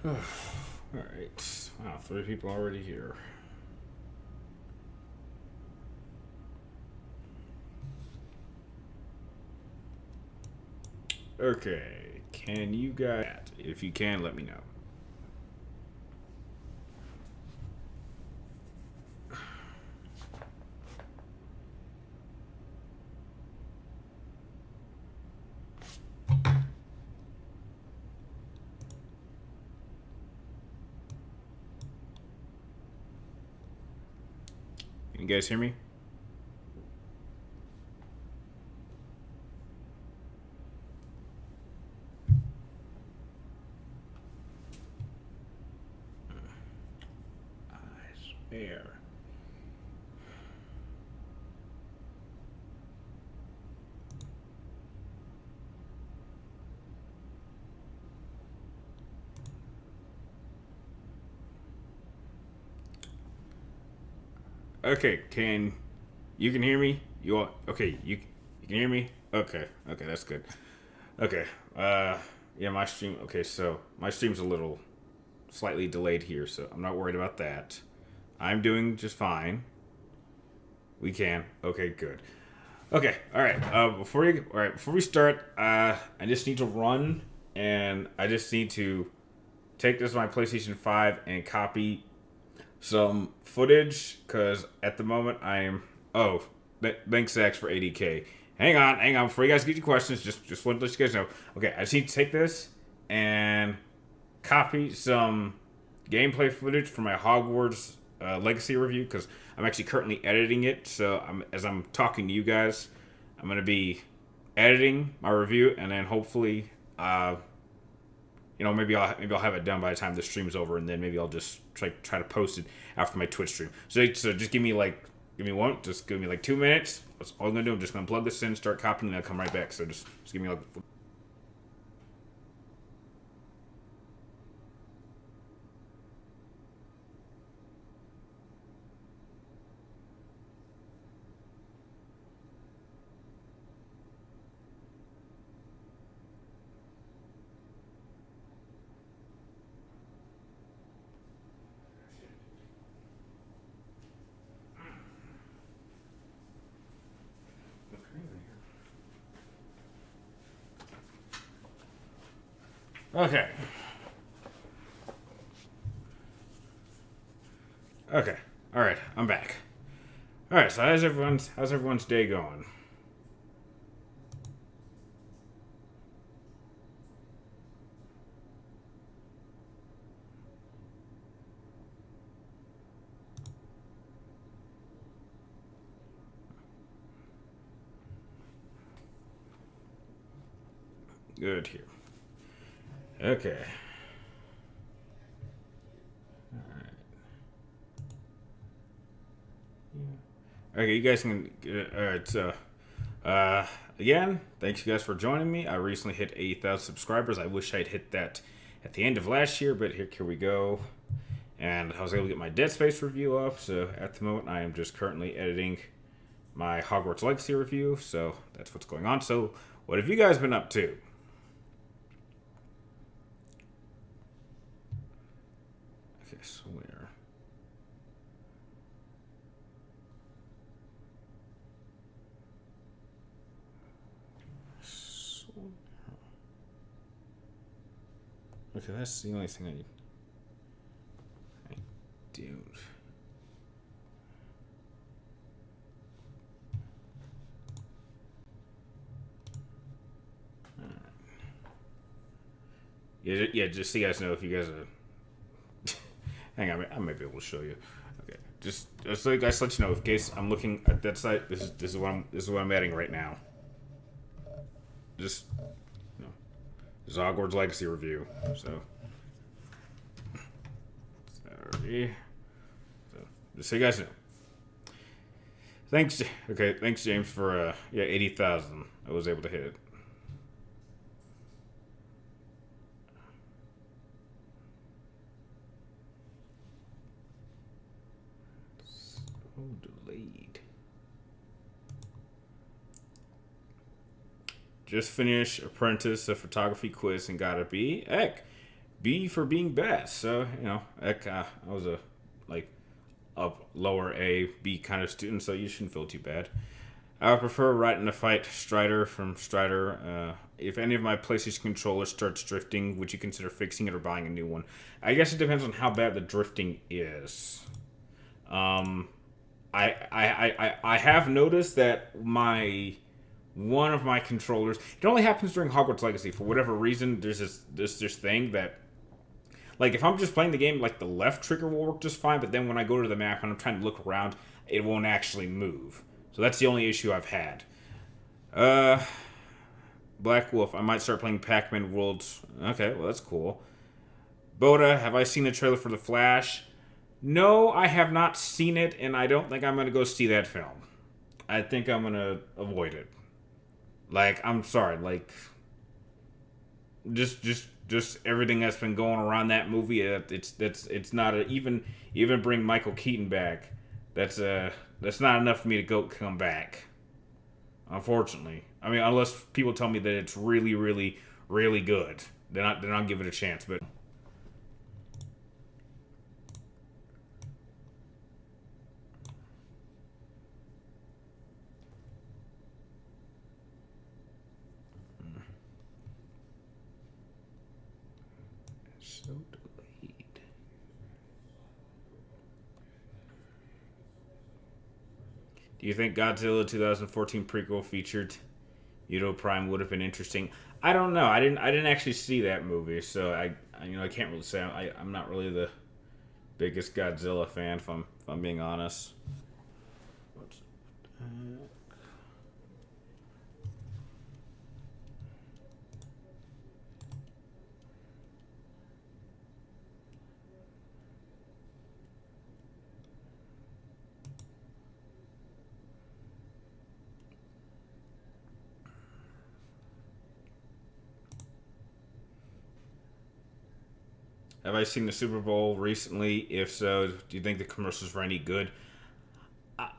Alright. Wow, 3 people already here. Okay. Can you guys... If you can, let me know. Can you guys hear me? I swear. Okay, you can hear me? You all okay, you can hear me? Okay. Okay, that's good. Okay. Yeah, my stream okay, so my stream's a little slightly delayed here, so I'm not worried about that. I'm doing just fine. We can. Okay, good. Okay, all right. Before we start, I just need to run, and I just need to take this to my PlayStation 5 and copy some footage because at the moment I'm. Oh, thanks Zach for 80K. Hang on. Before you guys get your questions, just want to let you guys know. Okay, I just need to take this and copy some gameplay footage for my Hogwarts Legacy review because I'm actually currently editing it. So as I'm talking to you guys, I'm gonna be editing my review, and then hopefully, maybe I'll have it done by the time the stream's over, and then maybe I'll just try to post it after my Twitch stream. So just give me like 2 minutes. That's all I'm gonna do. I'm just gonna plug this in, start copying, and I'll come right back. So just give me like. Okay. Okay. All right. I'm back. All right. So how's everyone's day going? Good here. Okay. Okay, you guys can. All right, so again, thanks you guys for joining me. I recently hit 80,000 subscribers. I wish I'd hit that at the end of last year, but here we go. And I was able to get my Dead Space review up. So at the moment, I am just currently editing my Hogwarts Legacy review. So that's what's going on. So what have you guys been up to? Okay, so where? Okay, that's the only thing I do. Yeah, just so you guys know if you guys are. Hang on, I might be able to show you. Okay, just so you guys let you know, in case I'm looking at that site, this is what I'm adding right now. Just this is Hogwarts Legacy review. So, sorry. So just so you guys know. Thanks. Okay, thanks James for 80,000. I was able to hit it. So delayed. Just finished Apprentice, a photography quiz, and got a B. Heck, B for being best. So I was a like up lower A B kind of student, so you shouldn't feel too bad. I would prefer right in the fight Strider from Strider. If any of my PlayStation controllers starts drifting, would you consider fixing it or buying a new one? I guess it depends on how bad the drifting is. Um, I have noticed that my one of my controllers. It only happens during Hogwarts Legacy for whatever reason. There's this thing that like if I'm just playing the game, like the left trigger will work just fine, but then when I go to the map and I'm trying to look around, it won't actually move. So that's the only issue I've had. Uh, Black Wolf. I might start playing Pac-Man Worlds. Okay, well that's cool. Boda, have I seen the trailer for The Flash? No, I have not seen it, and I don't think I'm gonna go see that film. I think I'm gonna avoid it. Like, I'm sorry, like just everything that's been going around that movie. It's not a, even bring Michael Keaton back. That's not enough for me to go come back. Unfortunately, I mean, unless people tell me that it's really, really, really good, then I'll give it a chance. But so delayed. Do you think Godzilla 2014 prequel featured Udo Prime would have been interesting? I don't know. I didn't actually see that movie, so I can't really say. I'm not really the biggest Godzilla fan, if I'm being honest. What's, have I seen the Super Bowl recently? If so, do you think the commercials were any good? I,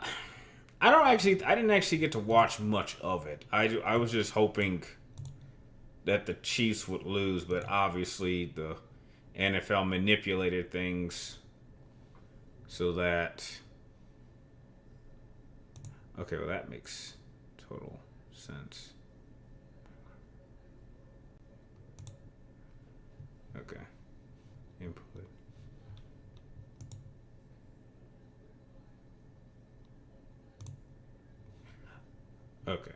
I don't actually. I didn't actually get to watch much of it. I was just hoping that the Chiefs would lose, but obviously the NFL manipulated things so that. Okay, well that makes total sense. Okay, input. Okay.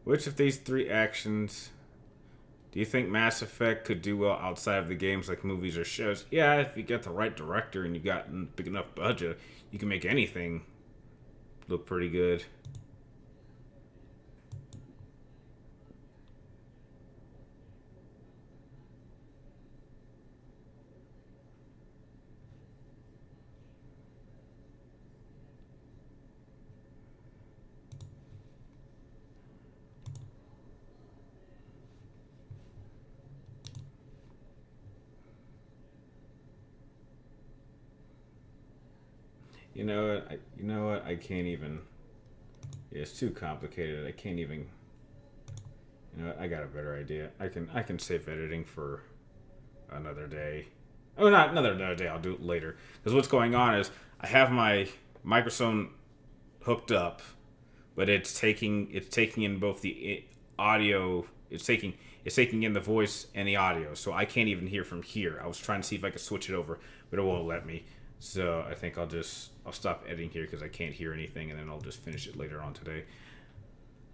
Which of these three actions do you think Mass Effect could do well outside of the games like movies or shows? Yeah, if you get the right director and you got a big enough budget, you can make anything look pretty good. You know what? I can't even. Yeah, it's too complicated. I can't even. You know what? I got a better idea. I can save editing for another day. Oh, not another day. I'll do it later. Because what's going on is I have my microphone hooked up, but it's taking in both the audio. It's taking in the voice and the audio, so I can't even hear from here. I was trying to see if I could switch it over, but it won't let me. So I think I'll stop editing here because I can't hear anything, and then I'll just finish it later on today.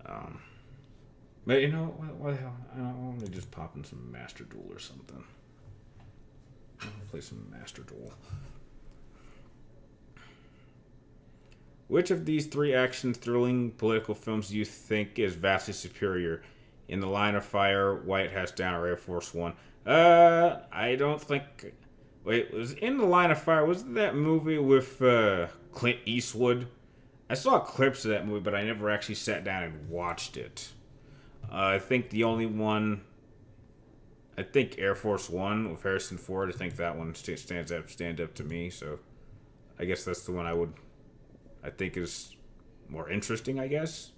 Um, but what the hell? I want to just pop in some Master Duel or something. I'll play some Master Duel. Which of these three action thrilling political films do you think is vastly superior? In the Line of Fire, White House Down, or Air Force One? I don't think. Wait, was In the Line of Fire? Was that movie with Clint Eastwood? I saw clips of that movie, but I never actually sat down and watched it. I think the only one, I think Air Force One with Harrison Ford. I think that one stands up to me. So I guess that's the one I think is more interesting. I guess.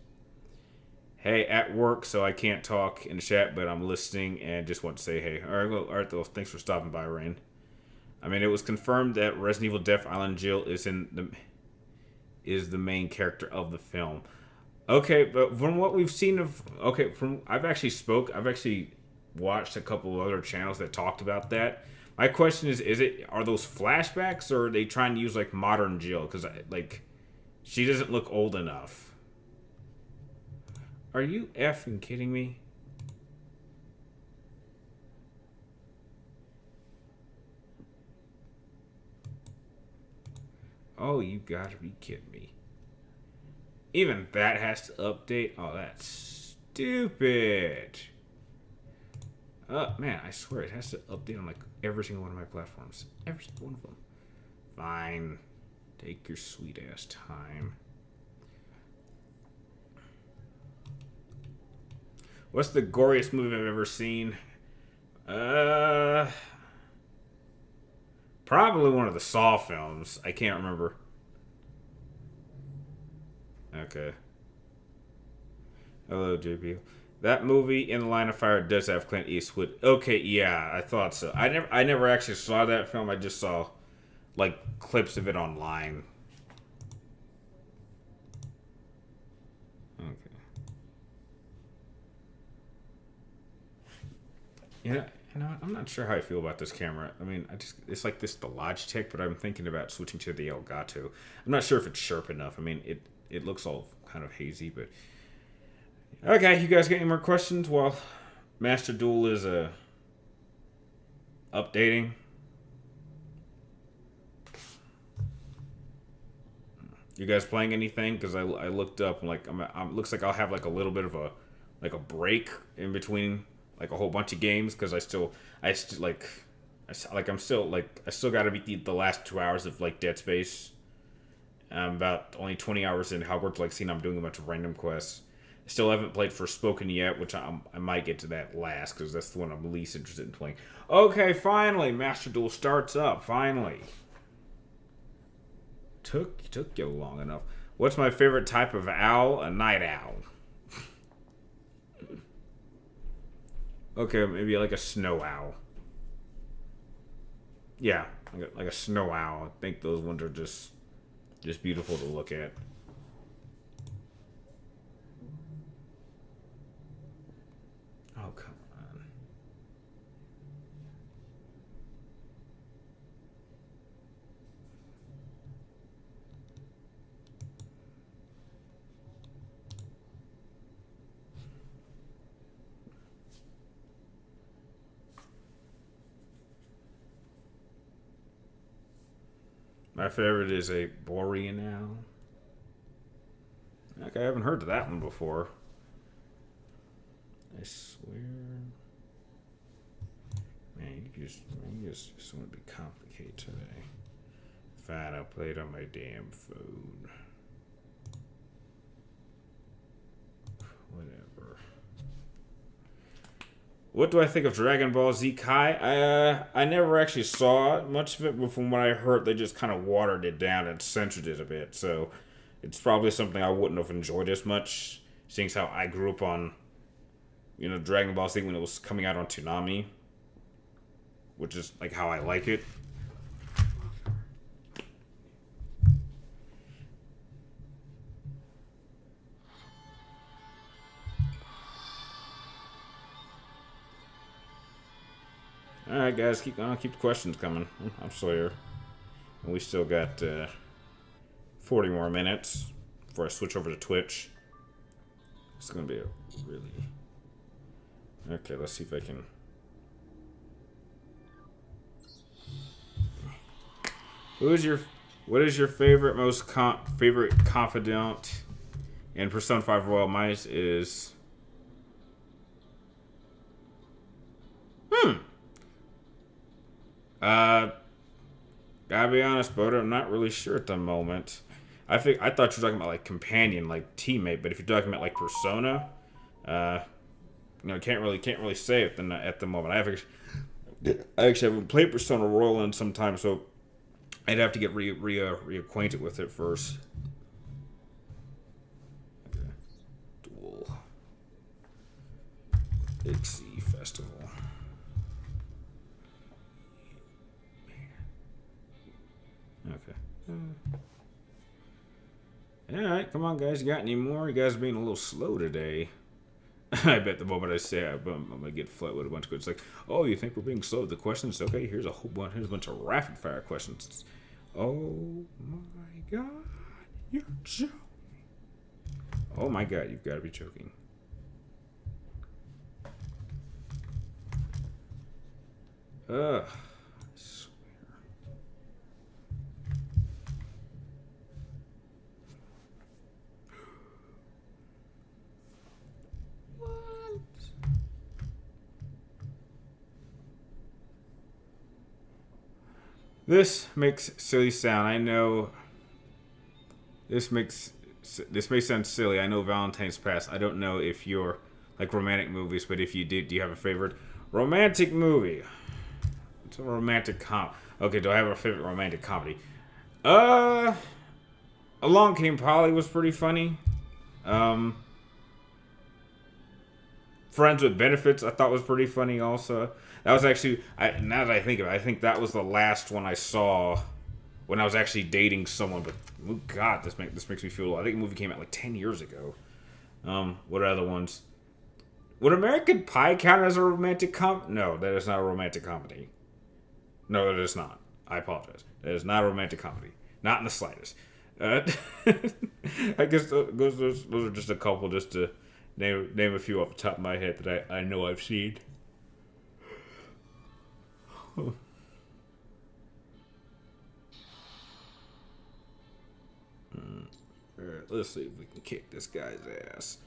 Hey, at work, so I can't talk in the chat, but I'm listening and just want to say hey. All right, though. Thanks for stopping by, Rain. I mean, it was confirmed that Resident Evil Death Island Jill is the main character of the film. Okay, but from what we've seen I've actually watched a couple of other channels that talked about that. My question are those flashbacks or are they trying to use like modern Jill? Because like, she doesn't look old enough. Are you effing kidding me? Oh, you gotta be kidding me. Even that has to update? Oh, that's stupid. Man, I swear it has to update on like every single one of my platforms. Every single one of them. Fine. Take your sweet ass time. What's the goriest movie I've ever seen? Probably one of the Saw films. I can't remember. Okay. Hello, JP. That movie, In the Line of Fire, does have Clint Eastwood. Okay, yeah, I thought so. I never actually saw that film. I just saw like clips of it online. Okay. I'm not sure how I feel about this camera. I mean, it's like this the Logitech, but I'm thinking about switching to the Elgato. I'm not sure if it's sharp enough. I mean, it looks all kind of hazy, but okay. You guys got any more questions? Well, Master Duel is updating. You guys playing anything? Because I looked up and like looks like I'll have like a little bit of a break in between like a whole bunch of games because I still like I'm still like I still got to beat the last 2 hours of like Dead Space. I'm about only 20 hours in Hogwarts Legacy and I'm doing a bunch of random quests. Still haven't played Forspoken yet, which I might get to that last because that's the one I'm least interested in playing. Okay, finally, Master Duel starts up. Finally, took you long enough. What's my favorite type of owl? A night owl. Okay, maybe like a snow owl. Yeah, like a snow owl. I think those ones are just beautiful to look at. Oh, come on. My favorite is a Borean owl. Okay, I haven't heard of that one before. I swear. Man, you just want to be complicated today. Fine, I'll play it on my damn phone. Whatever. What do I think of Dragon Ball Z Kai? I never actually saw much of it, but from what I heard, they just kind of watered it down and censored it a bit. So it's probably something I wouldn't have enjoyed as much, seeing as how I grew up on, Dragon Ball Z when it was coming out on Toonami, which is like how I like it. All right, guys, keep the questions coming. I'm still here, and we still got 40 more minutes before I switch over to Twitch. It's gonna be a really okay. Let's see if I can. What is your favorite favorite confidant in Persona 5 Royal Mice is? Gotta be honest, Boda, I'm not really sure at the moment. I thought you were talking about like companion, like teammate. But if you're talking about like persona, uh, can't really say it at the moment. I actually haven't played Persona Royal in some time, so I'd have to get reacquainted with it first. Okay. Duel Ixie Festival. Okay. All right, come on, guys. You got any more? You guys are being a little slow today. I bet the moment I say I'm gonna get flooded with a bunch of questions. Like, oh, you think we're being slow with the questions? Okay, here's a whole bunch. Here's a bunch of rapid fire questions. Oh my god, you're joking. Oh my god, you've got to be joking. Ugh. This makes silly sound. I know this makes this may sound silly. I know Valentine's passed. I don't know if you're like romantic movies, but if you did, do you have a favorite romantic movie? It's a romantic Okay, do I have a favorite romantic comedy? Uh, Along Came Polly was pretty funny. Um, Friends with Benefits I thought was pretty funny also. That was actually now that I think of it, I think that was the last one I saw when I was actually dating someone. But oh god, this makes me feel. I think the movie came out like 10 years ago. What other ones? Would American Pie count as a romantic No, that is not a romantic comedy. No, that is not. I apologize. That is not a romantic comedy. Not in the slightest. Uh, I guess those are just a couple just to name a few off the top of my head that I know I've seen. Alright, let's see if we can kick this guy's ass.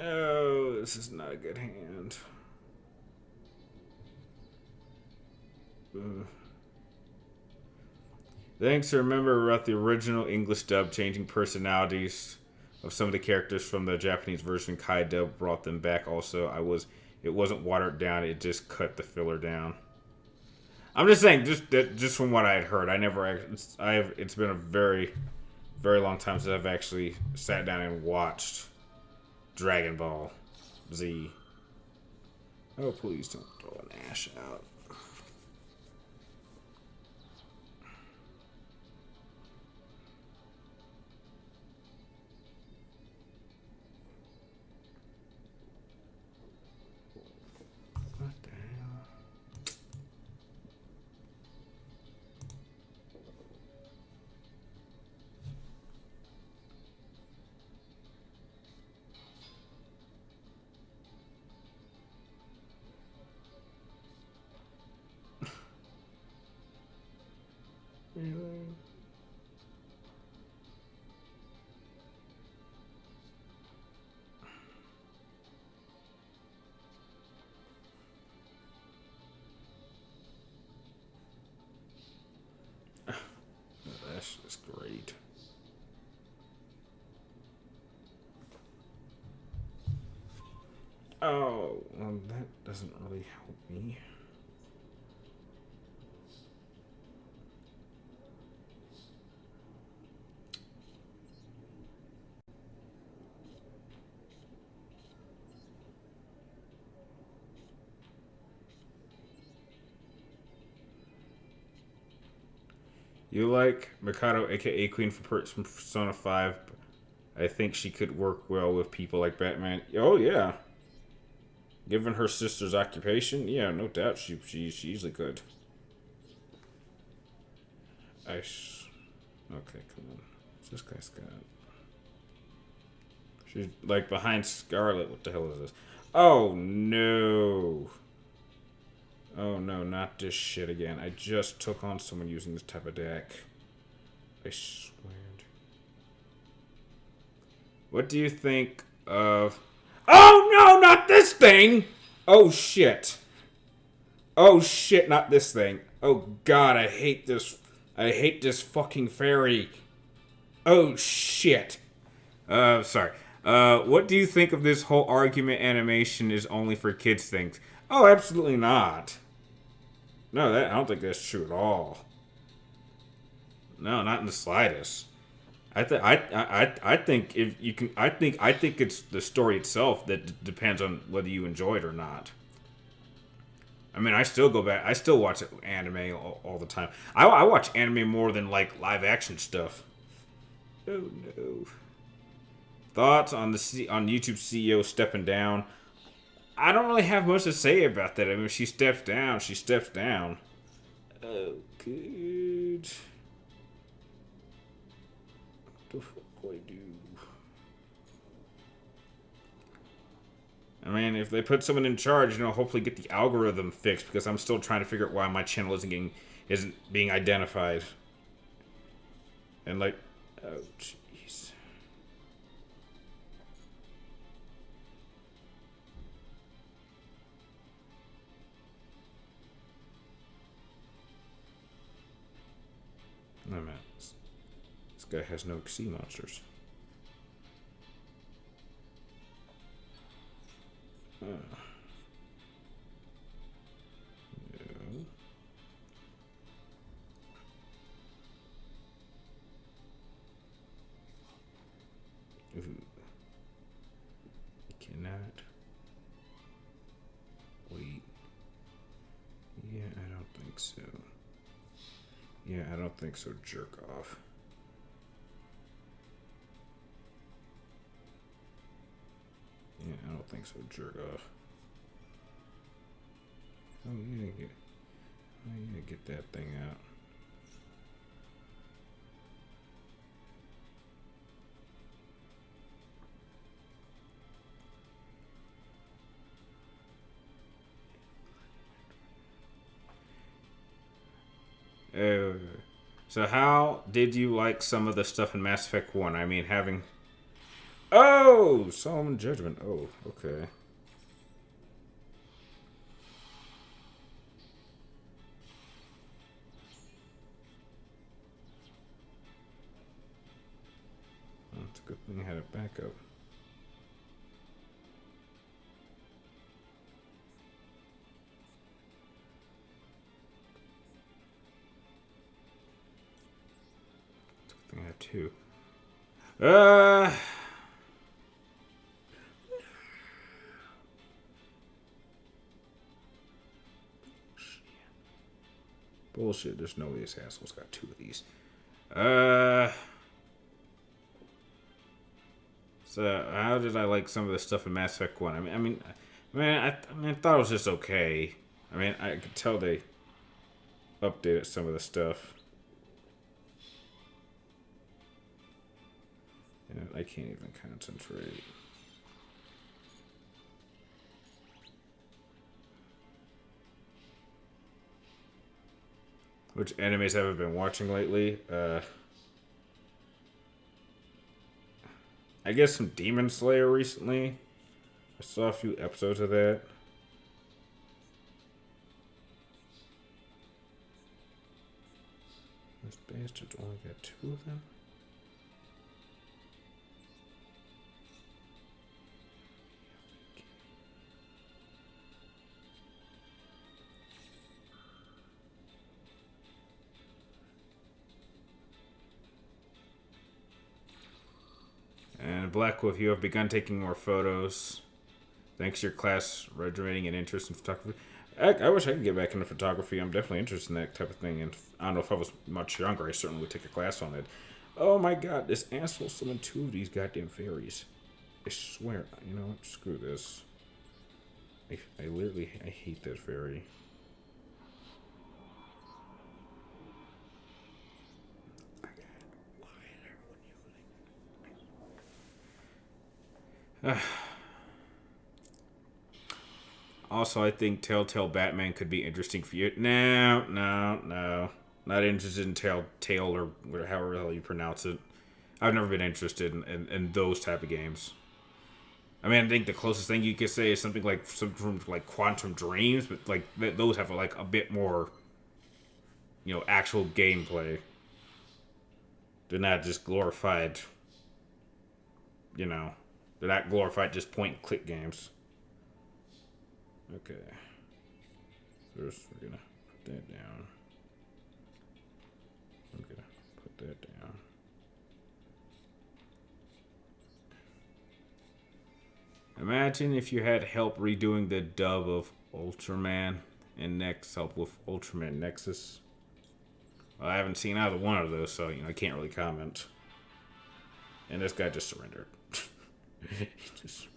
Oh, this is not a good hand. Ugh. Thanks to remember about the original English dub, changing personalities of some of the characters from the Japanese version. Kai dub brought them back. Also, it wasn't watered down. It just cut the filler down. I'm just saying, just from what I had heard, it's been a very, very long time since I've actually sat down and watched Dragon Ball Z. Oh, please don't throw an ash out. What the hell? Really? That's just great. Oh, well, that doesn't really help me. You like Mikado, aka Queen from Persona 5. I think she could work well with people like Batman. Oh, yeah. Given her sister's occupation, yeah, no doubt she easily could. Okay, come on. What's this guy's got? She's like behind Scarlet. What the hell is this? Oh no. Oh no, not this shit again. I just took on someone using this type of deck. I swear. What do you think of... Oh no, not this thing! Oh shit. Oh shit, not this thing. Oh god, I hate this. I hate this fucking fairy. Oh shit. Sorry. What do you think of this whole argument animation is only for kids things? Oh, absolutely not. No, I don't think that's true at all. No, not in the slightest. I think if you can, I think it's the story itself that depends on whether you enjoy it or not. I mean, I still go back. I still watch anime all the time. I watch anime more than like live action stuff. Oh no. Thoughts on on YouTube CEO stepping down? I don't really have much to say about that. I mean, she steps down. She steps down. Oh, good. What the fuck do I do? I mean, if they put someone in charge, hopefully get the algorithm fixed, because I'm still trying to figure out why my channel isn't being identified. And like, oh jeez. No man, this guy has no sea monsters. No. Ooh. Cannot wait. Yeah, I don't think so. Yeah, I don't think so. Jerk off. Yeah, I don't think so. Jerk off. Oh yeah, get that thing out. Oh, so how did you like some of the stuff in Mass Effect 1? I mean, having... Oh! Solemn Judgment. Oh, okay. Well, it's a good thing I had a backup. It's a good thing I have two. Bullshit. There's no way this asshole's got two of these. So how did I like some of the stuff in Mass Effect 1? I thought it was just okay. I mean, I could tell they updated some of the stuff. I can't even concentrate. Which animes have I been watching lately? I guess some Demon Slayer recently. I saw a few episodes of that. This bastard's only got two of them? And Black Wolf, you have begun taking more photos. Thanks to your class regulating an interest in photography. I wish I could get back into photography. I'm definitely interested in that type of thing. And I don't know if I was much younger, I certainly would take a class on it. Oh my god, this asshole summoned two of these goddamn fairies. I swear, you know what? Screw this. I literally I hate that fairy. Also, I think Telltale Batman could be interesting for you. No, no, no. Not interested in Telltale or however the hell you pronounce it. I've never been interested in those type of games. I mean, I think the closest thing you could say is something like from like Quantum Dreams, but like those have like a bit more, actual gameplay. They're not just glorified. You know, they're not glorified just point and click games. Okay. First, we're gonna put that down. I'm gonna put that down. Imagine if you had help redoing the dub of Ultraman and next help with Ultraman Nexus. Well, I haven't seen either one of those, so I can't really comment. And this guy just surrendered. He just surrendered.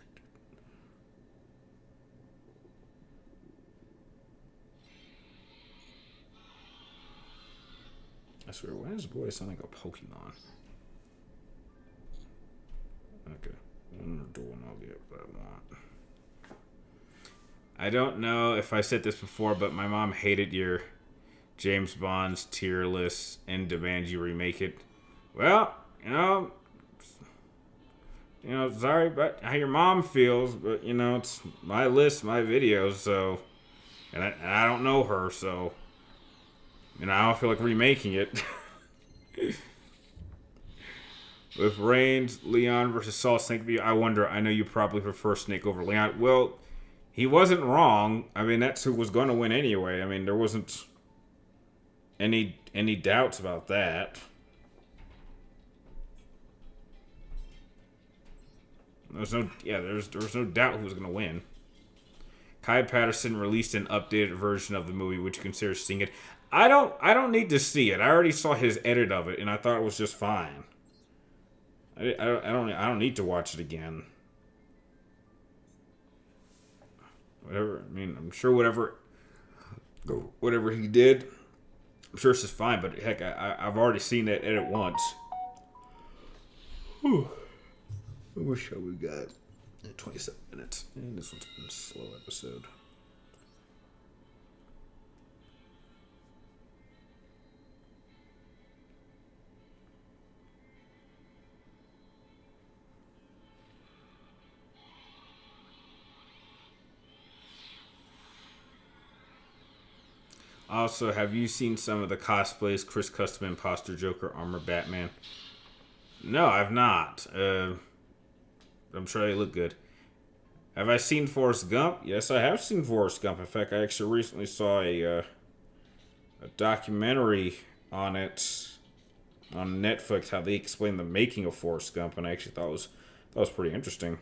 I swear, why does boy sound like a Pokemon? Okay. I'm doing all get what I want. I don't know if I said this before, but my mom hated your James Bond's tier list and demands you remake it. Well, sorry about how your mom feels, but it's my list, my videos, so, and I don't know her, so, I don't feel like remaking it. With Reigns, Leon versus Saul Snake, I wonder. I know you probably prefer Snake over Leon. Well, he wasn't wrong. I mean, that's who was going to win anyway. I mean, there wasn't any doubts about that. There's no doubt who was going to win. Kai Patterson released an updated version of the movie. Would you consider seeing it? I don't need to see it. I already saw his edit of it, and I thought it was just fine. I don't need to watch it again. Whatever. I mean, I'm sure whatever he did, I'm sure it's just fine. But heck, I've already seen that edit once. Whew. What show we got? 27 minutes. And this one's been a slow episode. Also, have you seen some of the cosplays? Chris Custom Imposter Joker Armor Batman? No, I've not. I'm sure they look good. Have I seen Forrest Gump? Yes, I have seen Forrest Gump. In fact, I actually recently saw a documentary on it on Netflix, how they explain the making of Forrest Gump, and I actually thought it was pretty interesting.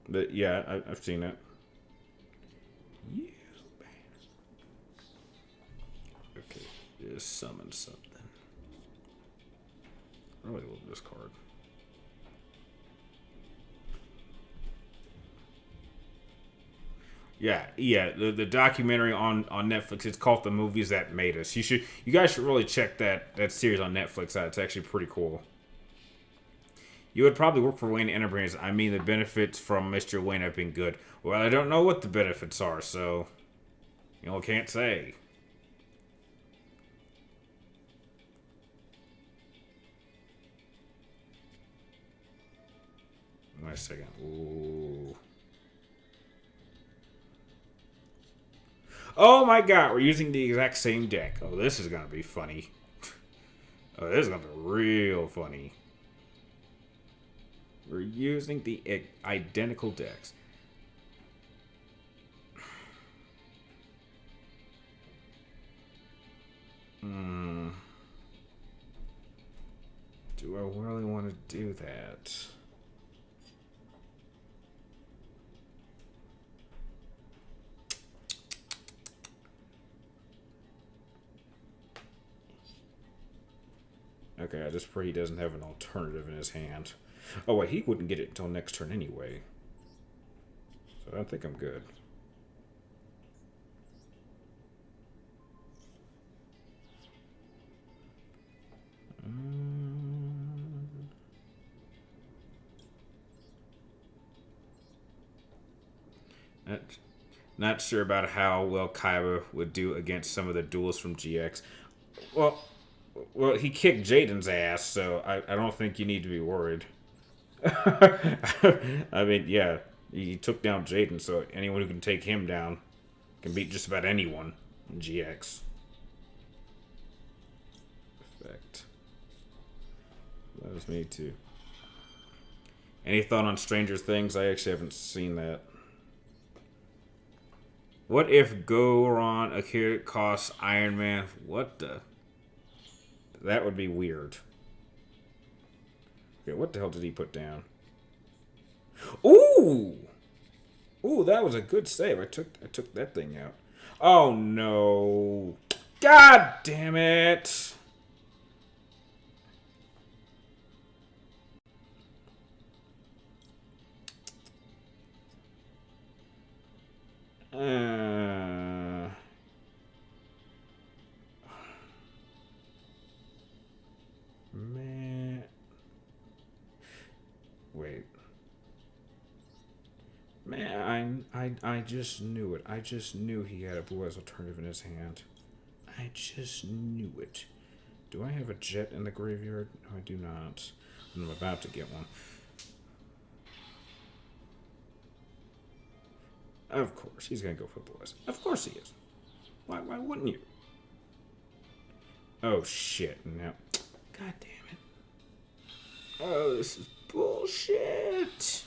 But yeah, I've seen it. Okay, just summon something. I really love this card. Yeah. The documentary on Netflix. It's called "The Movies That Made Us." You guys should really check that series on Netflix out. It's actually pretty cool. You would probably work for Wayne Enterprises. I mean, the benefits from Mr. Wayne have been good. Well, I don't know what the benefits are, so can't say. Wait a second. Ooh. Oh my god, we're using the exact same deck. Oh, this is gonna be funny. Oh, this is gonna be real funny. We're using the identical decks. Do I really want to do that? Okay, I just pray he doesn't have an alternative in his hand. Oh, wait, he wouldn't get it until next turn anyway. So I don't think I'm good. Not, not sure about how well Kaiba would do against some of the duelists from GX. Well, well, he kicked Jaden's ass, so I don't think you need to be worried. I mean, yeah, he took down Jaden, so anyone who can take him down can beat just about anyone in GX. Effect. That was me too. Any thought on Stranger Things? I actually haven't seen that. What if Goron Akira costs Iron Man? What the? That would be weird. Okay, what the hell did he put down? Ooh! Ooh, that was a good save. I took that thing out. Oh no. God damn it. Man. Wait. Man, I just knew it. I just knew he had a Blue Eyes Alternative in his hand. I just knew it. Do I have a jet in the graveyard? No, I do not. I'm about to get one. Of course, he's gonna go for Blue Eyes. Of course he is. Why wouldn't you? Oh shit! No. God damn it. Oh, this is bullshit.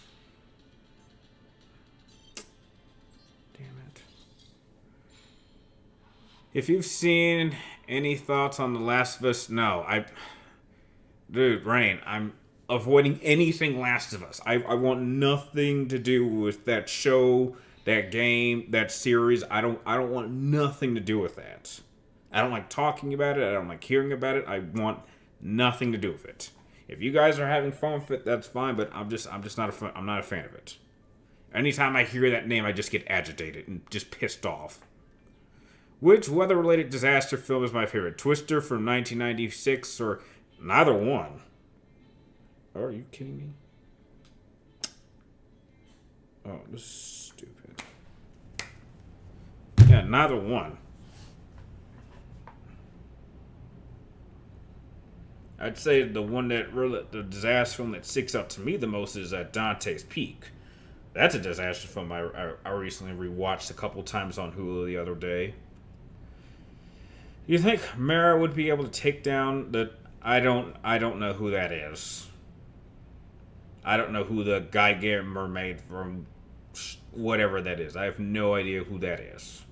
If you've seen any thoughts on The Last of Us, no. Dude, Rain, I'm avoiding anything Last of Us. I want nothing to do with that show, that game, that series. I don't want nothing to do with that. I don't like talking about it. I don't like hearing about it. I want nothing to do with it. If you guys are having fun with it, that's fine. But I'm just not I'm not a fan of it. Anytime I hear that name, I just get agitated and just pissed off. Which weather-related disaster film is my favorite? Twister from 1996 or neither one? Oh, are you kidding me? Oh, this is stupid. Yeah, neither one. I'd say the one that really, the disaster film that sticks out to me the most is Dante's Peak. That's a disaster film I recently rewatched a couple times on Hulu the other day. You think Mara would be able to take down the? I don't know who that is. I don't know who the Gigantic mermaid from whatever that is. I have no idea who that is.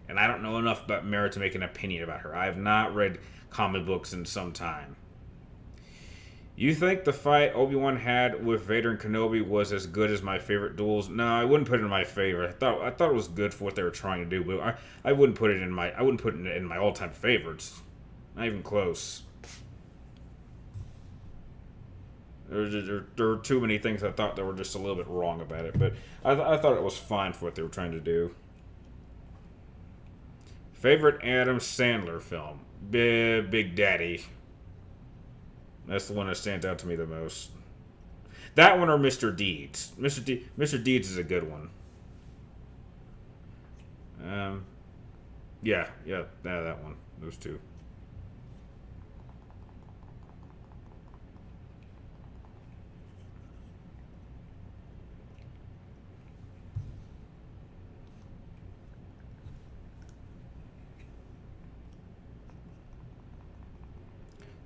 And I don't know enough about Mara to make an opinion about her. I have not read comic books in some time. You think the fight Obi-Wan had with Vader and Kenobi was as good as my favorite duels? No, I wouldn't put it in my favorite. I thought it was good for what they were trying to do, but I wouldn't put it in my all-time favorites. Not even close. There were too many things I thought that were just a little bit wrong about it, but I thought it was fine for what they were trying to do. Favorite Adam Sandler film? Big Daddy. That's the one that stands out to me the most. That one or Mr. Deeds. Mr. Deeds is a good one. Yeah, that one. Those two.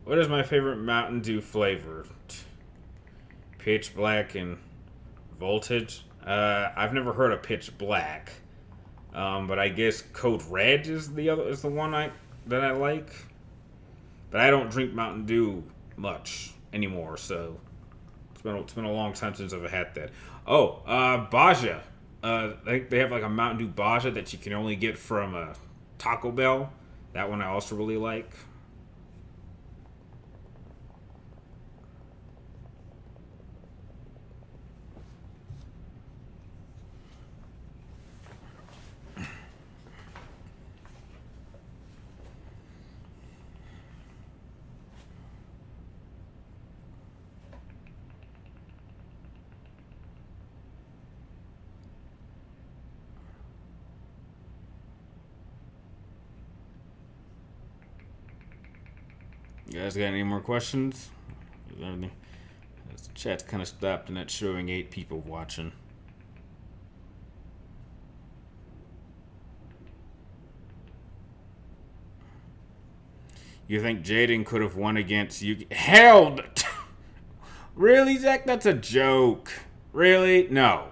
What is my favorite Mountain Dew flavor? Pitch Black and Voltage. I've never heard of Pitch Black, but I guess Code Red is the one that I like. But I don't drink Mountain Dew much anymore, so it's been a long time since I've had that. Oh, Baja. They have like a Mountain Dew Baja that you can only get from Taco Bell. That one I also really like. You guys got any more questions? Is everything? The chat's kind of stopped and it's showing 8 people watching. You think Jaden could have won against you? Hell! Really, Zach? That's a joke. Really? No.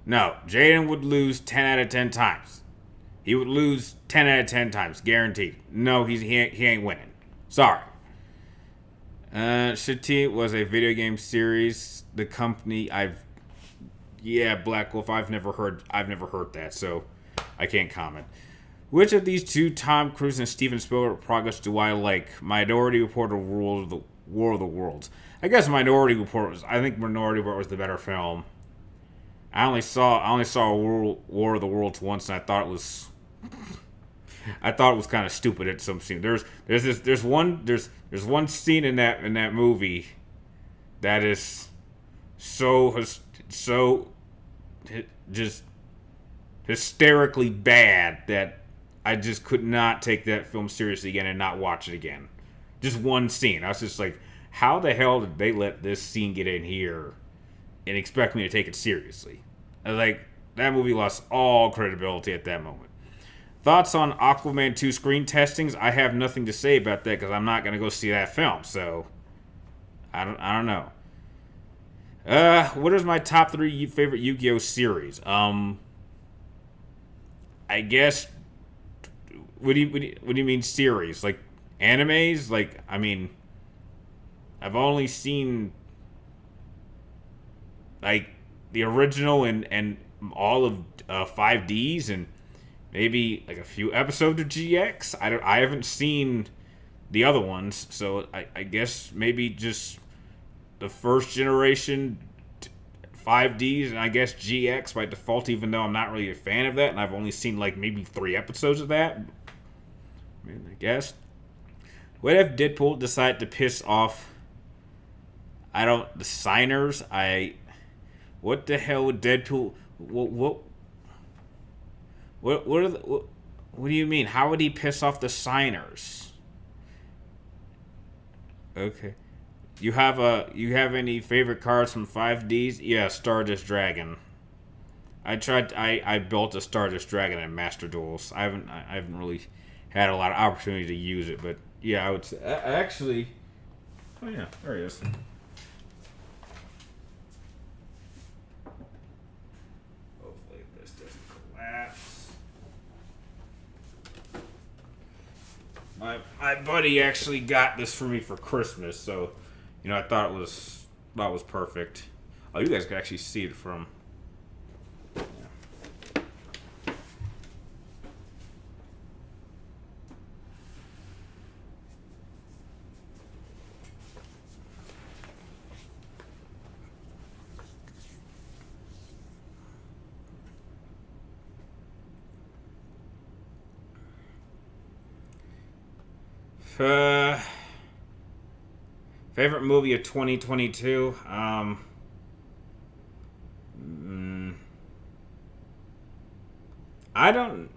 No. Jaden would lose 10 out of 10 times. He would lose 10 out of 10 times. Guaranteed. No, he ain't winning. Sorry. Shitty was a video game series. The company Black Wolf. I've never heard that, so I can't comment. Which of these two, Tom Cruise and Steven Spielberg projects, do I like? Minority Report or War of the Worlds? I guess Minority Report I think Minority Report was the better film. I only saw War of the Worlds once, and I thought it was kind of stupid at some scene. There's one scene in that movie that is so just hysterically bad that I just could not take that film seriously again and not watch it again. Just one scene. I was just like, how the hell did they let this scene get in here and expect me to take it seriously? I was like, that movie lost all credibility at that moment. Thoughts on Aquaman 2 screen testings? I have nothing to say about that because I'm not going to go see that film, so I don't know. What is my top 3 favorite Yu-Gi-Oh series? I guess. What do you mean series? Like animes? Like, I mean, I've only seen like the original and all of 5Ds and maybe like a few episodes of GX. I haven't seen the other ones, so I guess maybe just the first generation 5Ds and I guess GX by default, even though I'm not really a fan of that and I've only seen like maybe 3 episodes of that. I guess. What if Deadpool decided to piss off the signers? What the hell would Deadpool? What do you mean? How would he piss off the signers? Okay. You have any favorite cards from 5Ds? Yeah, Stardust Dragon. I built a Stardust Dragon in Master Duels. I haven't really had a lot of opportunity to use it, but yeah, I would say actually. Oh yeah, there he is. Hopefully this doesn't collapse. My buddy actually got this for me for Christmas, so I thought it was perfect. Oh, you guys can actually see it from. Favorite movie of 2022? I don't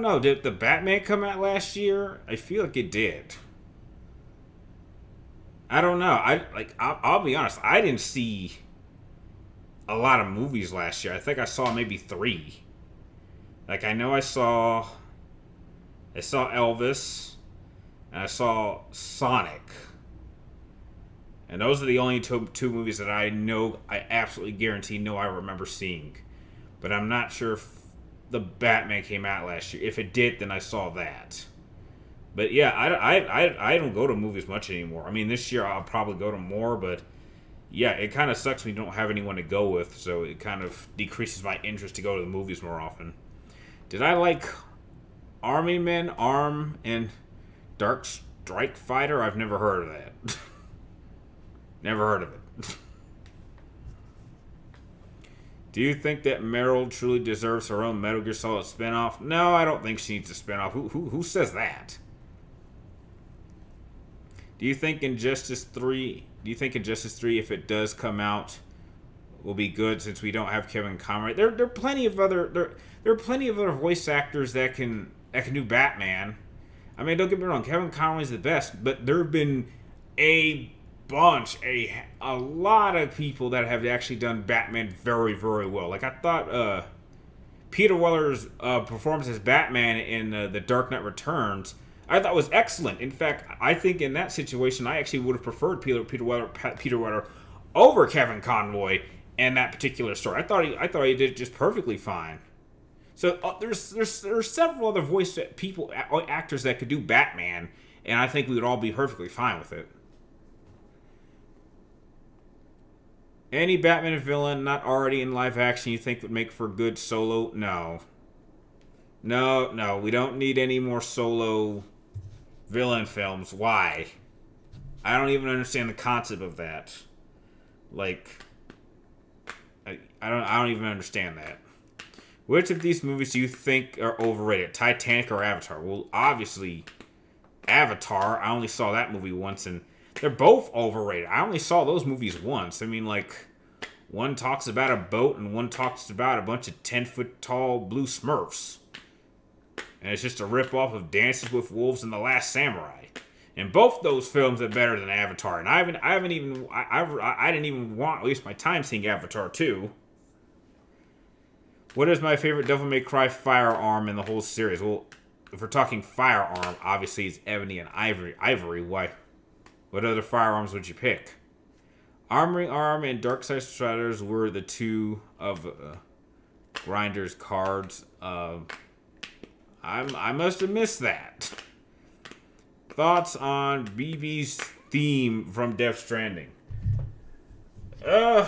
know. Did the Batman come out last year? I feel like it did. I don't know. I'll be honest. I didn't see a lot of movies last year. I think I saw maybe 3. Like I know I saw Elvis, and I saw Sonic. And those are the only two movies that I absolutely guarantee I remember seeing. But I'm not sure if the Batman came out last year. If it did, then I saw that. But yeah, I don't go to movies much anymore. I mean, this year I'll probably go to more, but yeah, it kind of sucks when you don't have anyone to go with, so it kind of decreases my interest to go to the movies more often. Did I like Army Men, ARM, and Dark Strike Fighter? I've never heard of that. Never heard of it. Do you think that Meryl truly deserves her own Metal Gear Solid spinoff? No, I don't think she needs a spinoff. Who says that? Do you think Injustice 3, if it does come out, will be good since we don't have Kevin Conroy? There are plenty of other voice actors that can do Batman. I mean, don't get me wrong, Kevin Conroy's the best, but there have been a a lot of people that have actually done Batman very, very well. Like I thought, Peter Weller's performance as Batman in The Dark Knight Returns, I thought was excellent. In fact, I think in that situation, I actually would have preferred Peter Weller over Kevin Conroy in that particular story. I thought he did just perfectly fine. So there's several other voice people actors that could do Batman, and I think we would all be perfectly fine with it. Any Batman villain not already in live action you think would make for good solo? No. No, no, we don't need any more solo villain films. Why? I don't even understand the concept of that. Like, I don't even understand that. Which of these movies do you think are overrated? Titanic or Avatar? Well, obviously, Avatar. I only saw that movie once, and they're both overrated. I only saw those movies once. I mean, like, one talks about a boat, and one talks about a bunch of 10-foot tall blue Smurfs. And it's just a rip-off of Dances with Wolves and The Last Samurai. And both those films are better than Avatar. And I didn't even want to waste my time seeing Avatar 2. What is my favorite Devil May Cry firearm in the whole series? Well, if we're talking firearm, obviously it's Ebony and Ivory. Why? What other firearms would you pick? Armoring Arm and Darkseid Striders were the two of Grinder's cards. I must have missed that. Thoughts on BB's theme from Death Stranding? I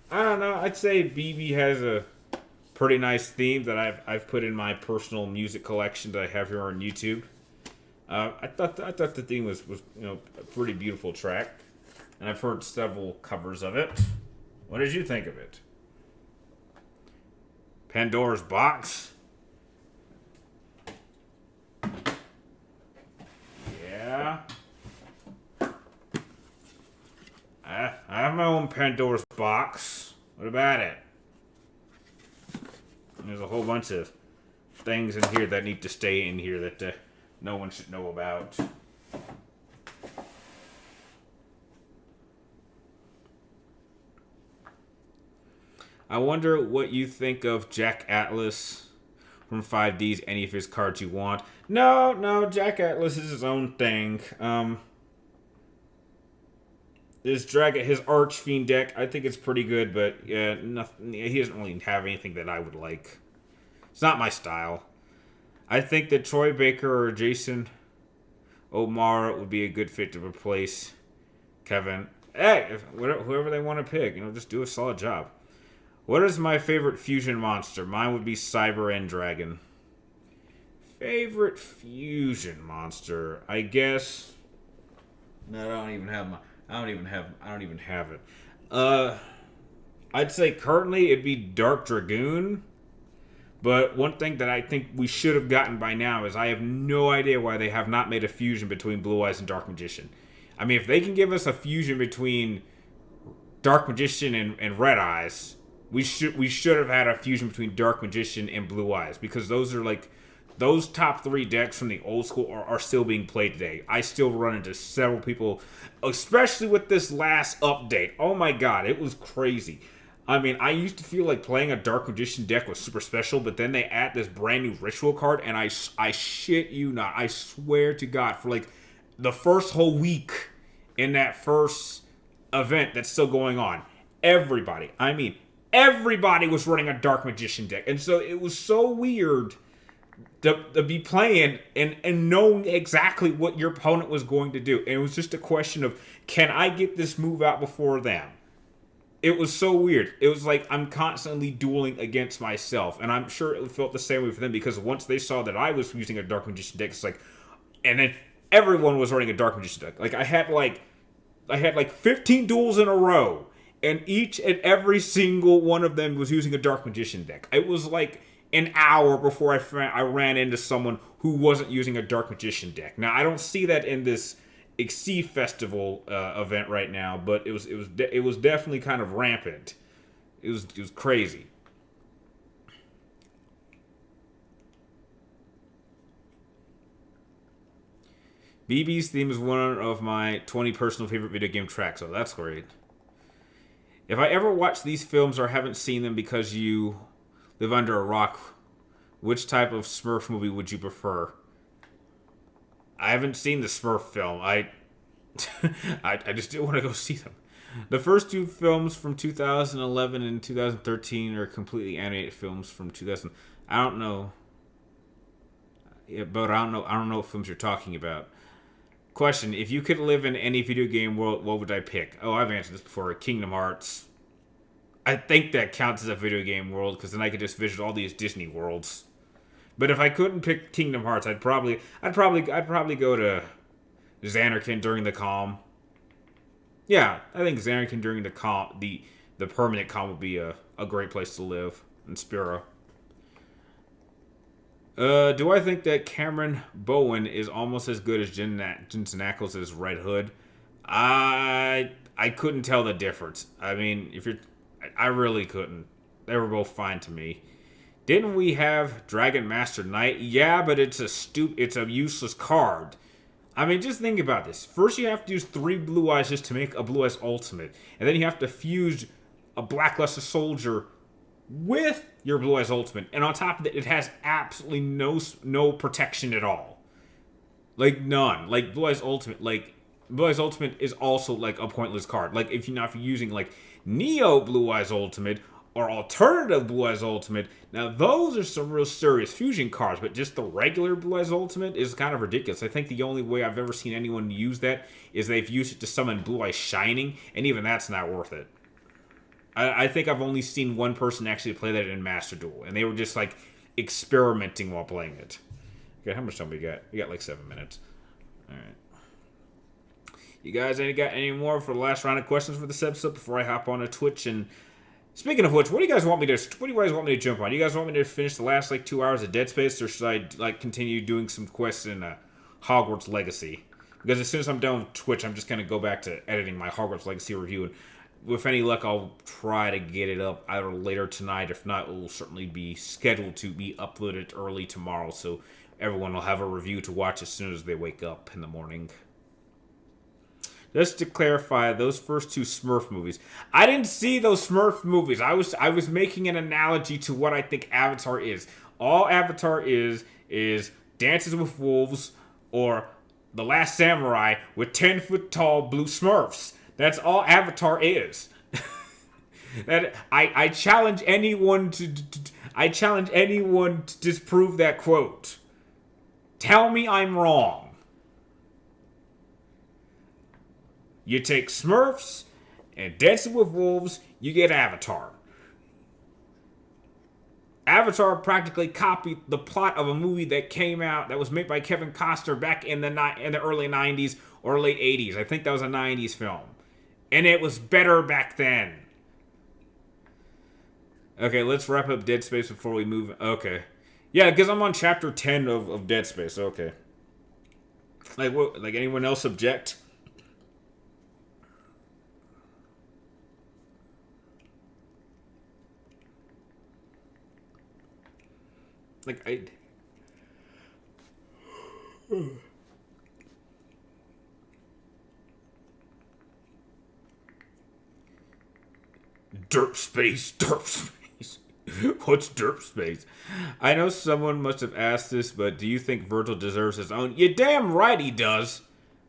don't know. I'd say BB has a pretty nice theme that I've put in my personal music collection that I have here on YouTube. I thought the theme was a pretty beautiful track, and I've heard several covers of it. What did you think of it? Pandora's Box. Yeah. I have my own Pandora's Box. What about it? There's a whole bunch of things in here that need to stay in here that no one should know about. I wonder what you think of Jack Atlas from 5D's Any of His Cards You Want. No, Jack Atlas is his own thing. His Archfiend deck, I think it's pretty good, but yeah, nothing. He doesn't really have anything that I would like. It's not my style. I think that Troy Baker or Jason O'Mara would be a good fit to replace Kevin. Hey, whoever they want to pick, just do a solid job. What is my favorite fusion monster? Mine would be Cyber End Dragon. Favorite fusion monster, I guess. No, I don't even have it. I'd say currently it'd be Dark Dragoon. But one thing that I think we should have gotten by now is I have no idea why they have not made a fusion between Blue Eyes and Dark Magician. I mean, if they can give us a fusion between Dark Magician and Red Eyes, we should have had a fusion between Dark Magician and Blue Eyes, because those top three decks from the old school are still being played today. I still run into several people, especially with this last update. Oh my god, it was crazy. I mean, I used to feel like playing a Dark Magician deck was super special, but then they add this brand new Ritual card, and I shit you not, I swear to God, for like the first whole week in that first event that's still going on, everybody was running a Dark Magician deck, and so it was so weird to be playing and knowing exactly what your opponent was going to do. And it was just a question of, can I get this move out before them? It was so weird. It was like I'm constantly dueling against myself. And I'm sure it felt the same way for them, because once they saw that I was using a Dark Magician deck, it's like, and then everyone was running a Dark Magician deck. Like I had like 15 duels in a row, and each and every single one of them was using a Dark Magician deck. It was like an hour before I ran into someone who wasn't using a Dark Magician deck. Now, I don't see that in this Exceed Festival event right now, but it was definitely kind of rampant. It was crazy. BB's theme is one of my 20 personal favorite video game tracks, so that's great. If I ever watch these films or haven't seen them because you live under a rock, which type of Smurf movie would you prefer? I haven't seen the Smurf film. I just didn't want to go see them. The first two films from 2011 and 2013 are completely animated films from 2000. I don't know. Yeah, but I don't know what films you're talking about. Question: if you could live in any video game world, what would I pick? Oh, I've answered this before. Kingdom Hearts. I think that counts as a video game world because then I could just visit all these Disney worlds. But if I couldn't pick Kingdom Hearts, I'd probably go to Zanarkand during the calm. Yeah, I think Zanarkand during the calm, the permanent calm would be a great place to live in Spira. Do I think that Cameron Bowen is almost as good as Jensen Ackles as Red Hood? I couldn't tell the difference. I mean, I really couldn't. They were both fine to me. Didn't we have Dragon Master Knight? Yeah, but it's a useless card. I mean, just think about this. First, you have to use 3 Blue Eyes just to make a Blue Eyes Ultimate, and then you have to fuse a Blackluster Soldier with your Blue Eyes Ultimate, and on top of that, it has absolutely no protection at all. Like, none. Like, Blue Eyes Ultimate is also, like, a pointless card. Like, if you're using, like, Neo Blue Eyes Ultimate or Alternative Blue Eyes Ultimate, now those are some real serious fusion cards, but just the regular Blue Eyes Ultimate is kind of ridiculous. I think the only way I've ever seen anyone use that is they've used it to summon Blue Eyes Shining, and even that's not worth it. I think I've only seen one person actually play that in Master Duel, and they were just, like, experimenting while playing it. Okay, how much time we got? We got, like, 7 minutes. Alright. You guys got any more for the last round of questions for this episode before I hop on to Twitch? And speaking of which, what do you guys want me to jump on? You guys want me to finish the last, like, 2 hours of Dead Space, or should I, like, continue doing some quests in Hogwarts Legacy? Because as soon as I'm done with Twitch, I'm just going to go back to editing my Hogwarts Legacy review, and with any luck, I'll try to get it up either later tonight. If not, it will certainly be scheduled to be uploaded early tomorrow, so everyone will have a review to watch as soon as they wake up in the morning. Just to clarify, those first 2 Smurf movies, I didn't see those Smurf movies. I was making an analogy to what I think Avatar is. All Avatar is Dances with Wolves or The Last Samurai with 10-foot-tall blue Smurfs. That's all Avatar is. That I challenge anyone to disprove that quote. Tell me I'm wrong. You take Smurfs and Dancing with Wolves, you get Avatar. Avatar practically copied the plot of a movie that came out that was made by Kevin Costner back in the early 90s or late 80s. I think that was a 90s film. And it was better back then. Okay, let's wrap up Dead Space before we move. Okay. Yeah, because I'm on chapter 10 of Dead Space. Okay. Like anyone else object? Derp Space. What's Derp Space? I know someone must have asked this, but do you think Virgil deserves his own? You're damn right he does.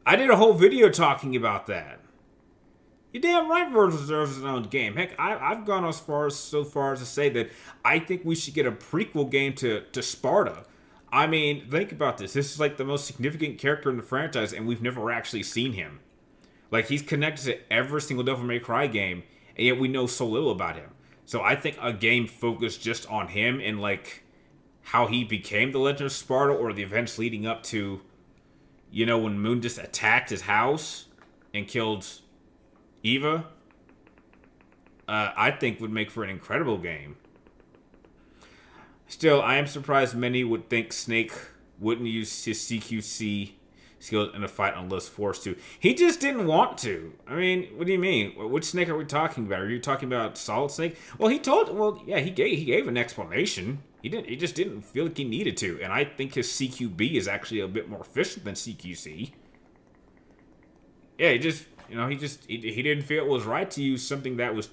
I did a whole video talking about that. You're damn right Virgil deserves his own game. Heck, I've gone so far as to say that I think we should get a prequel game to Sparta. I mean, think about this. This is like the most significant character in the franchise, and we've never actually seen him. Like, he's connected to every single Devil May Cry game, and yet we know so little about him. So I think a game focused just on him and, like, how he became the Legend of Sparta, or the events leading up to, you know, when Mundus attacked his house and killed Eva, I think would make for an incredible game. Still, I am surprised many would think Snake wouldn't use his CQC skills in a fight unless forced to. He just didn't want to. I mean, what do you mean? Which Snake are we talking about? Are you talking about Solid Snake? Well, he gave an explanation. He just didn't feel like he needed to. And I think his CQB is actually a bit more efficient than CQC. Yeah, he didn't feel it was right to use something that was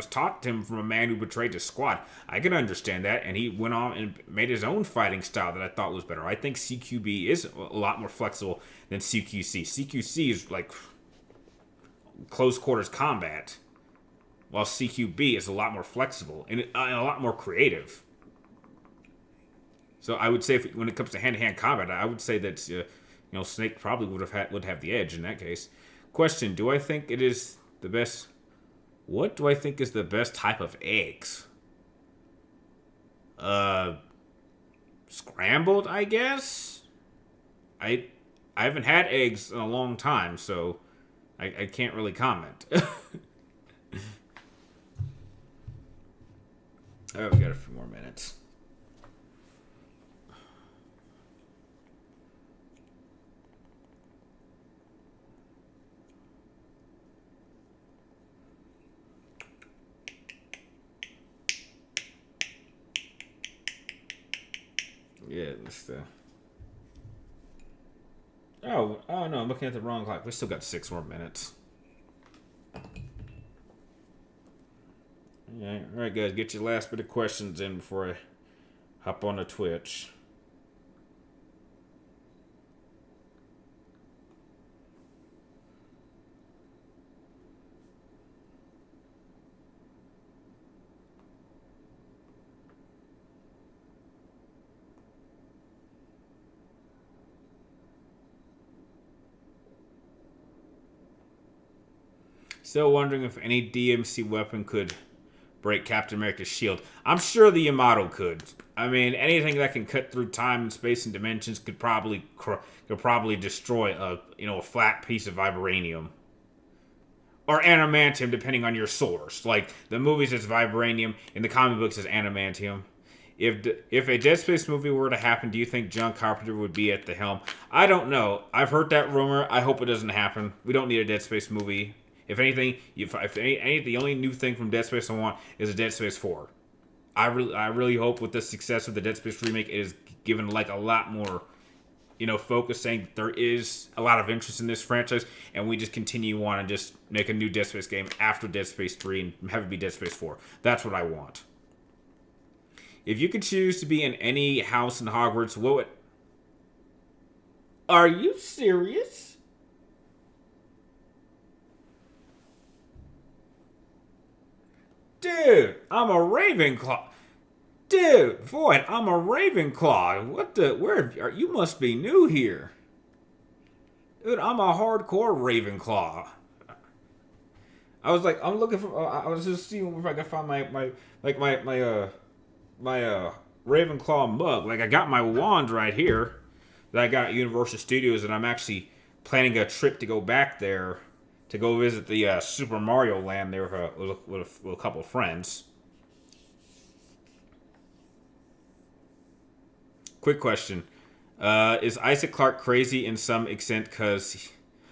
taught to him from a man who betrayed his squad. I can understand that, and he went on and made his own fighting style that I thought was better. I think CQB is a lot more flexible than CQC. CQC is like close quarters combat, while CQB is a lot more flexible and a lot more creative. So I would say when it comes to hand-to-hand combat, I would say that Snake probably would have the edge in that case. Question: do I think it is the best? What do I think is the best type of eggs? Scrambled, I guess. I haven't had eggs in a long time, so I can't really comment. Oh, we got a few more minutes. Yeah, let's. Oh no, I'm looking at the wrong clock. We still got 6 more minutes. All right, guys, get your last bit of questions in before I hop on the Twitch. Still wondering if any DMC weapon could break Captain America's shield. I'm sure the Yamato could. I mean, anything that can cut through time and space and dimensions could probably destroy a flat piece of vibranium or adamantium, depending on your source. Like the movies, it's vibranium. In the comic books, it's adamantium. If a Dead Space movie were to happen, do you think John Carpenter would be at the helm? I don't know. I've heard that rumor. I hope it doesn't happen. We don't need a Dead Space movie. If anything, the only new thing from Dead Space I want is a Dead Space 4. I really hope with the success of the Dead Space remake, it is given like a lot more, focus, saying that there is a lot of interest in this franchise, and we just continue on and just make a new Dead Space game after Dead Space 3 and have it be Dead Space 4. That's what I want. If you could choose to be in any house in Hogwarts, what would... Are you serious? Dude, I'm a Ravenclaw. Dude, Void, I'm a Ravenclaw. What the? You must be new here. Dude, I'm a hardcore Ravenclaw. I was like, I'm looking for. I was just seeing if I could find my Ravenclaw mug. Like I got my wand right here that I got at Universal Studios, and I'm actually planning a trip to go back there to go visit the Super Mario Land there with a couple of friends. Quick question. Is Isaac Clarke crazy in some extent because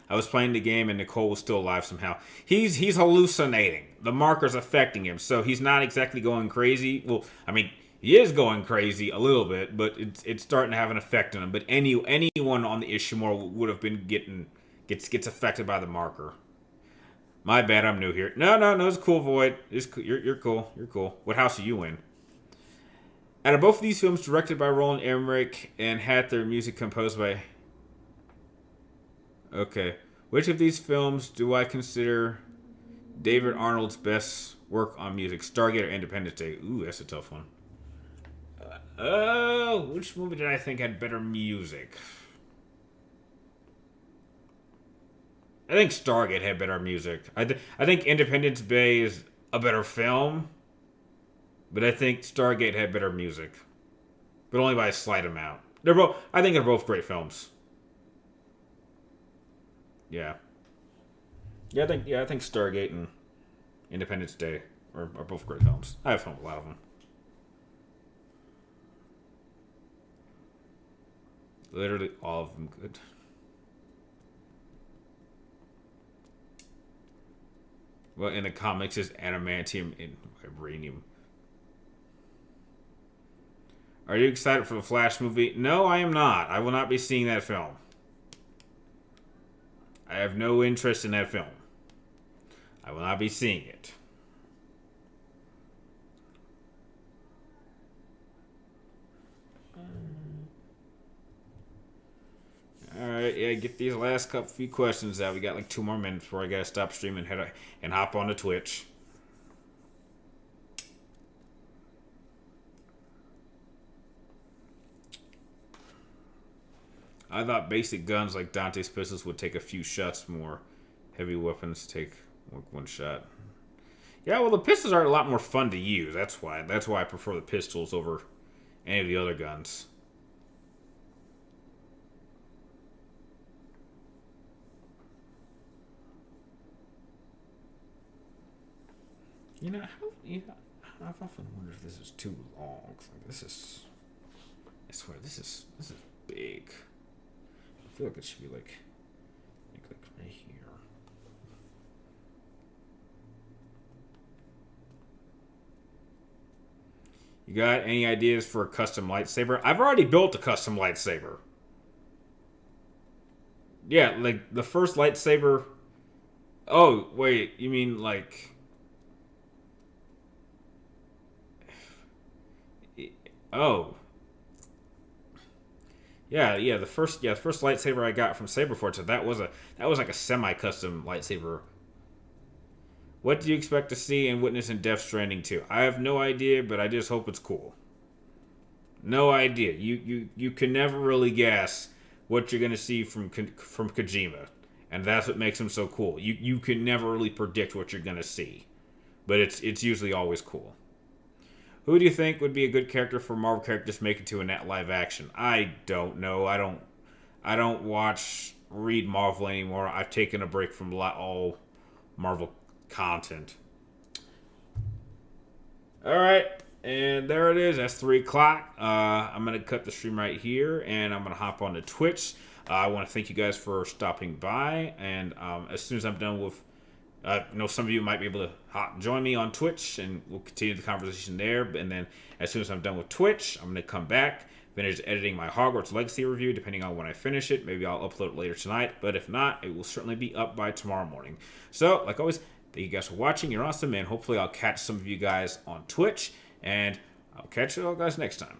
I was playing the game and Nicole was still alive somehow? He's hallucinating. The marker's affecting him, so he's not exactly going crazy. Well, I mean, he is going crazy a little bit, but it's starting to have an effect on him. But anyone on the Ishimura would have been gets affected by the marker. My bad, I'm new here. No, it's cool, Void. You're cool. You're cool. What house are you in? Out of both of these films, directed by Roland Emmerich and had their music composed by... Okay. Which of these films do I consider David Arnold's best work on music? Stargate or Independence Day? Ooh, that's a tough one. Which movie did I think had better music? I think Stargate had better music. I think Independence Day is a better film, but I think Stargate had better music, but only by a slight amount. I think they're both great films. Yeah. I think Stargate and Independence Day are both great films. I have filmed a lot of them. Literally all of them good. Well, in the comics, it's adamantium and vibranium. Are you excited for the Flash movie? No, I am not. I will not be seeing that film. I have no interest in that film. I will not be seeing it. Alright, yeah, get these last few questions out. We got like 2 more minutes before I gotta stop streaming and hop on to Twitch. I thought basic guns like Dante's pistols would take a few shots more. Heavy weapons take one shot. Yeah, well, the pistols are a lot more fun to use. That's why I prefer the pistols over any of the other guns. I've often wondered if this is too long. I swear, this is big. I feel like it should be like right here. You got any ideas for a custom lightsaber? I've already built a custom lightsaber. Yeah, like the first lightsaber. Oh, wait, you mean like... Oh. Yeah, the first lightsaber I got from Saberforge, that was like a semi-custom lightsaber. What do you expect to see and witness in Death Stranding 2? I have no idea, but I just hope it's cool. No idea. You can never really guess what you're gonna see from Kojima, and that's what makes him so cool. You can never really predict what you're gonna see, but it's usually always cool. Who do you think would be a good character for Marvel characters to make into a net live action? I don't know. I don't read Marvel anymore. I've taken a break from all Marvel content. All right, and there it is. That's 3 o'clock. I'm gonna cut the stream right here, and I'm gonna hop on to Twitch. I want to thank you guys for stopping by, and as soon as I'm done with. Some of you might be able to join me on Twitch, and we'll continue the conversation there. And then, as soon as I'm done with Twitch, I'm going to come back, finish editing my Hogwarts Legacy review. Depending on when I finish it, maybe I'll upload it later tonight. But if not, it will certainly be up by tomorrow morning. So, like always, thank you guys for watching. You're awesome, and hopefully I'll catch some of you guys on Twitch. And I'll catch you all guys next time.